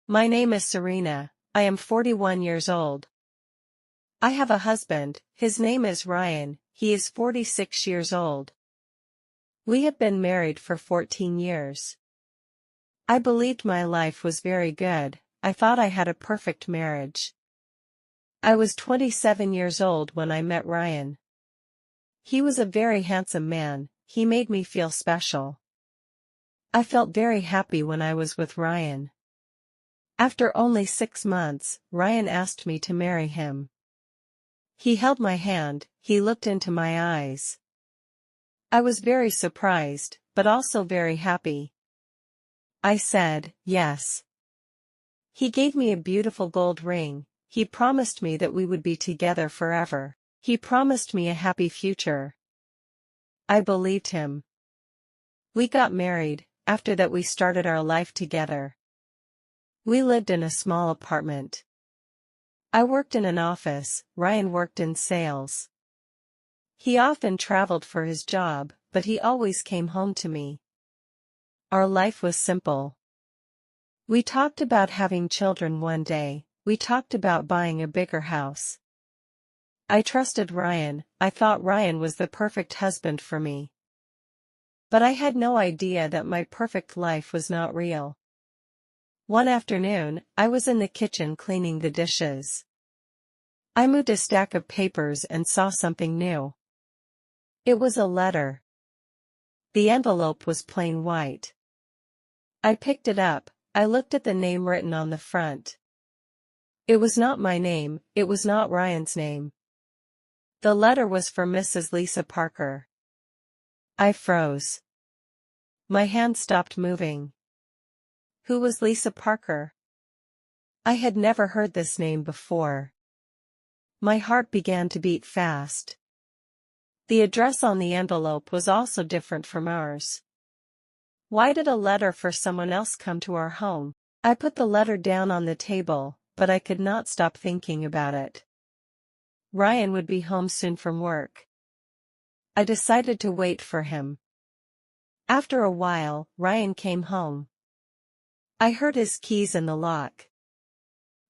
My name is Serena, I am 41 years old. I have a husband, his name is Ryan, he is 46 years old. We have been married for 14 years. I believed my life was very good, I thought I had a perfect marriage. I was 27 years old when I met Ryan. He was a very handsome man, he made me feel special. I felt very happy when I was with Ryan. After only 6 months, Ryan asked me to marry him. He held my hand, he looked into my eyes. I was very surprised, but also very happy. I said, yes. He gave me a beautiful gold ring, he promised me that we would be together forever. He promised me a happy future. I believed him. We got married, after that we started our life together. We lived in a small apartment. I worked in an office, Ryan worked in sales. He often traveled for his job, but he always came home to me. Our life was simple. We talked about having children one day, we talked about buying a bigger house. I trusted Ryan, I thought Ryan was the perfect husband for me. But I had no idea that my perfect life was not real. One afternoon, I was in the kitchen cleaning the dishes. I moved a stack of papers and saw something new. It was a letter. The envelope was plain white. I picked it up, I looked at the name written on the front. It was not my name, it was not Ryan's name. The letter was for Mrs. Lisa Parker. I froze. My hand stopped moving. Who was Lisa Parker? I had never heard this name before. My heart began to beat fast. The address on the envelope was also different from ours. Why did a letter for someone else come to our home? I put the letter down on the table, but I could not stop thinking about it. Ryan would be home soon from work. I decided to wait for him. After a while, Ryan came home. I heard his keys in the lock.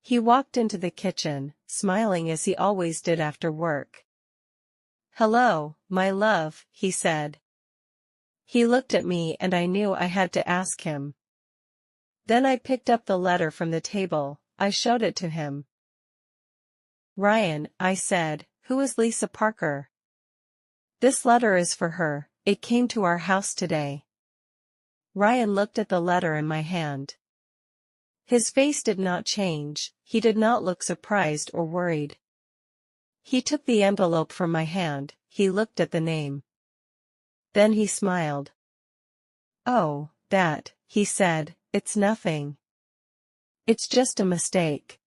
He walked into the kitchen, smiling as he always did after work. "Hello, my love," he said. He looked at me and I knew I had to ask him. Then I picked up the letter from the table, I showed it to him. "Ryan," I said, "who is Lisa Parker? This letter is for her, it came to our house today." Ryan looked at the letter in my hand. His face did not change, he did not look surprised or worried. He took the envelope from my hand, he looked at the name. Then he smiled. "Oh, that," he said, "it's nothing. It's just a mistake.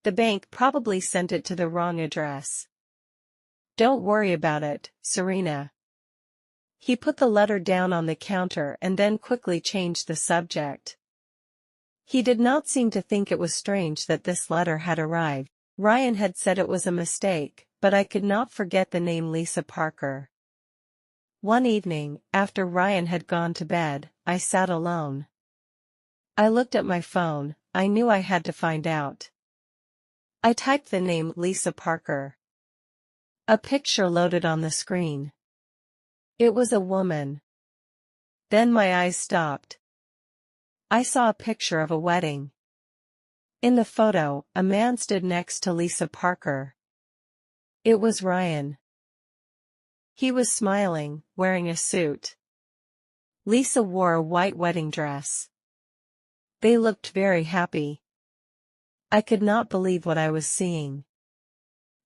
The bank probably sent it to the wrong address. Don't worry about it, Serena." He put the letter down on the counter and then quickly changed the subject. He did not seem to think it was strange that this letter had arrived. Ryan had said it was a mistake, but I could not forget the name Lisa Parker. One evening, after Ryan had gone to bed, I sat alone. I looked at my phone, I knew I had to find out. I typed the name Lisa Parker. A picture loaded on the screen. It was a woman. Then my eyes stopped. I saw a picture of a wedding. In the photo, a man stood next to Lisa Parker. It was Ryan. He was smiling, wearing a suit. Lisa wore a white wedding dress. They looked very happy. I could not believe what I was seeing.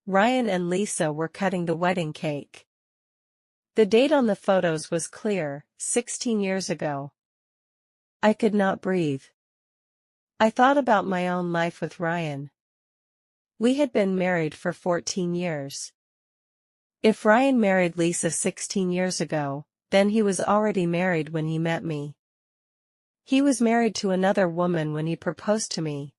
Ryan and Lisa were cutting the wedding cake. The date on the photos was clear, 16 years ago. I could not breathe. I thought about my own life with Ryan. We had been married for 14 years. If Ryan married Lisa 16 years ago, then he was already married when he met me. He was married to another woman when he proposed to me.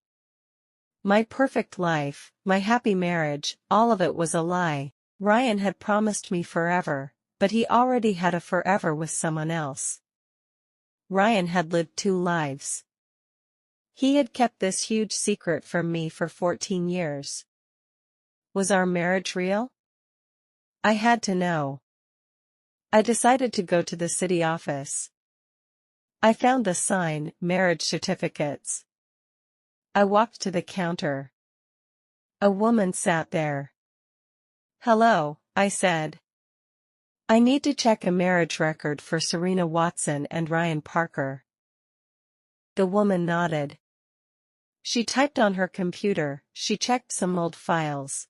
My perfect life, my happy marriage, all of it was a lie. Ryan had promised me forever, but he already had a forever with someone else. Ryan had lived 2 lives. He had kept this huge secret from me for 14 years. Was our marriage real? I had to know. I decided to go to the city office. I found the sign, marriage certificates. I walked to the counter. A woman sat there. "Hello," I said. "I need to check a marriage record for Serena Watson and Ryan Parker." The woman nodded. She typed on her computer, she checked some old files.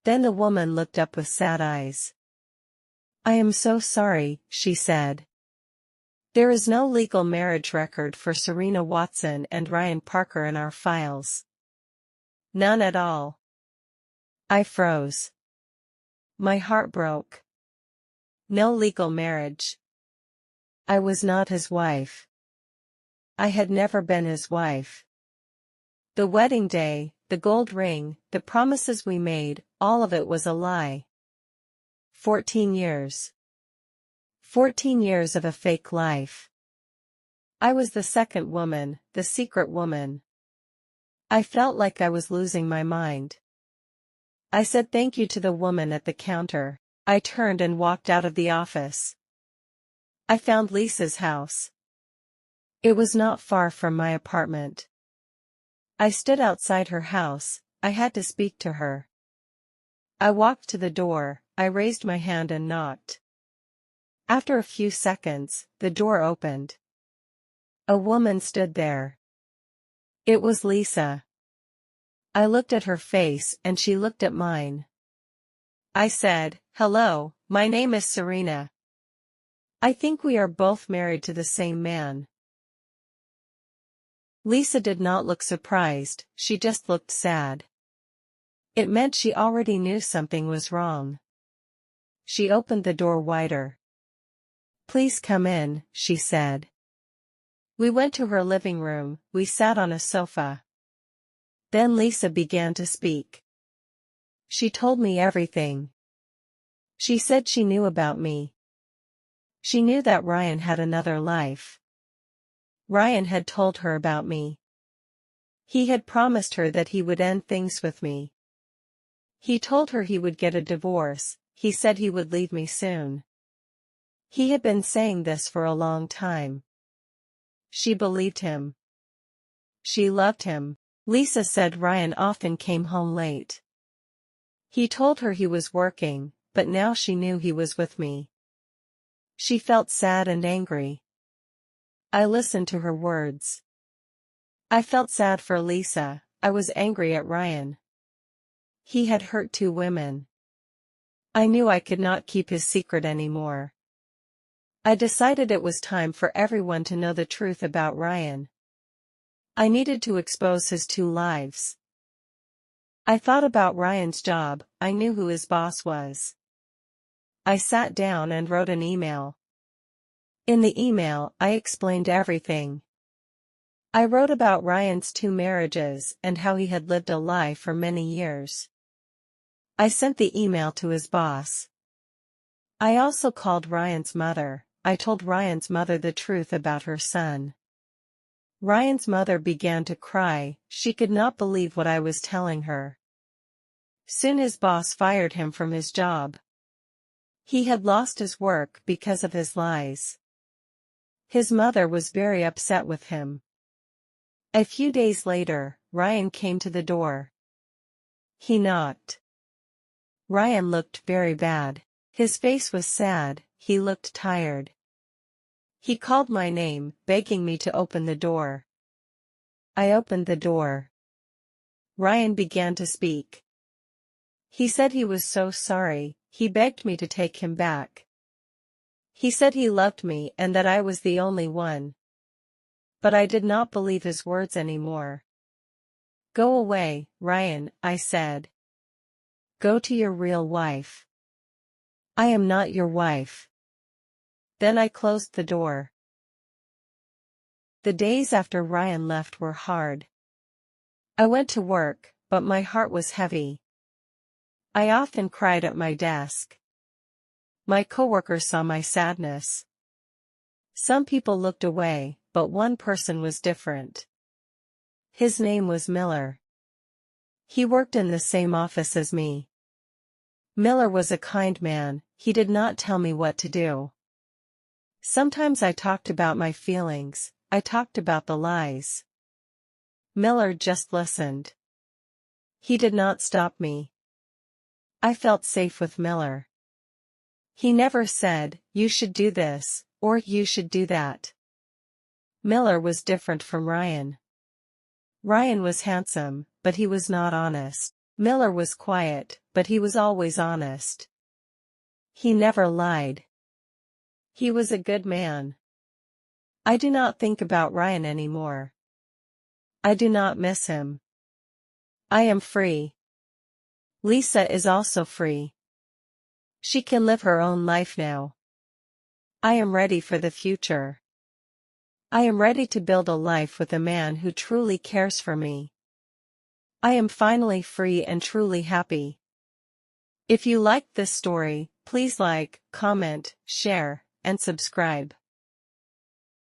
Then the woman looked up with sad eyes. "I am so sorry," she said. "There is no legal marriage record for Serena Watson and Ryan Parker in our files." "None at all." I froze. My heart broke. No legal marriage. I was not his wife. I had never been his wife. The wedding day, the gold ring, the promises we made, all of it was a lie. 14 years. 14 years of a fake life. I was the second woman, the secret woman. I felt like I was losing my mind. I said thank you to the woman at the counter. I turned and walked out of the office. I found Lisa's house. It was not far from my apartment. I stood outside her house, I had to speak to her. I walked to the door, I raised my hand and knocked. After a few seconds, the door opened. A woman stood there. It was Lisa. I looked at her face and she looked at mine. I said, "Hello, my name is Serena. I think we are both married to the same man." Lisa did not look surprised, she just looked sad. It meant she already knew something was wrong. She opened the door wider. "Please come in," she said. We went to her living room, we sat on a sofa. Then Lisa began to speak. She told me everything. She said she knew about me. She knew that Ryan had another life. Ryan had told her about me. He had promised her that he would end things with me. He told her he would get a divorce, he said he would leave me soon. He had been saying this for a long time. She believed him. She loved him. Lisa said Ryan often came home late. He told her he was working, but now she knew he was with me. She felt sad and angry. I listened to her words. I felt sad for Lisa, I was angry at Ryan. He had hurt 2 women. I knew I could not keep his secret anymore. I decided it was time for everyone to know the truth about Ryan. I needed to expose his 2 lives. I thought about Ryan's job, I knew who his boss was. I sat down and wrote an email. In the email, I explained everything. I wrote about Ryan's 2 marriages and how he had lived a lie for many years. I sent the email to his boss. I also called Ryan's mother. I told Ryan's mother the truth about her son. Ryan's mother began to cry, she could not believe what I was telling her. Soon his boss fired him from his job. He had lost his work because of his lies. His mother was very upset with him. A few days later, Ryan came to the door. He knocked. Ryan looked very bad. His face was sad, he looked tired. He called my name, begging me to open the door. I opened the door. Ryan began to speak. He said he was so sorry, he begged me to take him back. He said he loved me and that I was the only one. But I did not believe his words anymore. "Go away, Ryan," I said. "Go to your real wife. I am not your wife." Then I closed the door. The days after Ryan left were hard. I went to work, but my heart was heavy. I often cried at my desk. My coworkers saw my sadness. Some people looked away, but one person was different. His name was Miller. He worked in the same office as me. Miller was a kind man, he did not tell me what to do. Sometimes I talked about my feelings, I talked about the lies. Miller just listened. He did not stop me. I felt safe with Miller. He never said, "You should do this," or "You should do that." Miller was different from Ryan. Ryan was handsome, but he was not honest. Miller was quiet, but he was always honest. He never lied. He was a good man. I do not think about Ryan anymore. I do not miss him. I am free. Lisa is also free. She can live her own life now. I am ready for the future. I am ready to build a life with a man who truly cares for me. I am finally free and truly happy. If you liked this story, please like, comment, share, and subscribe.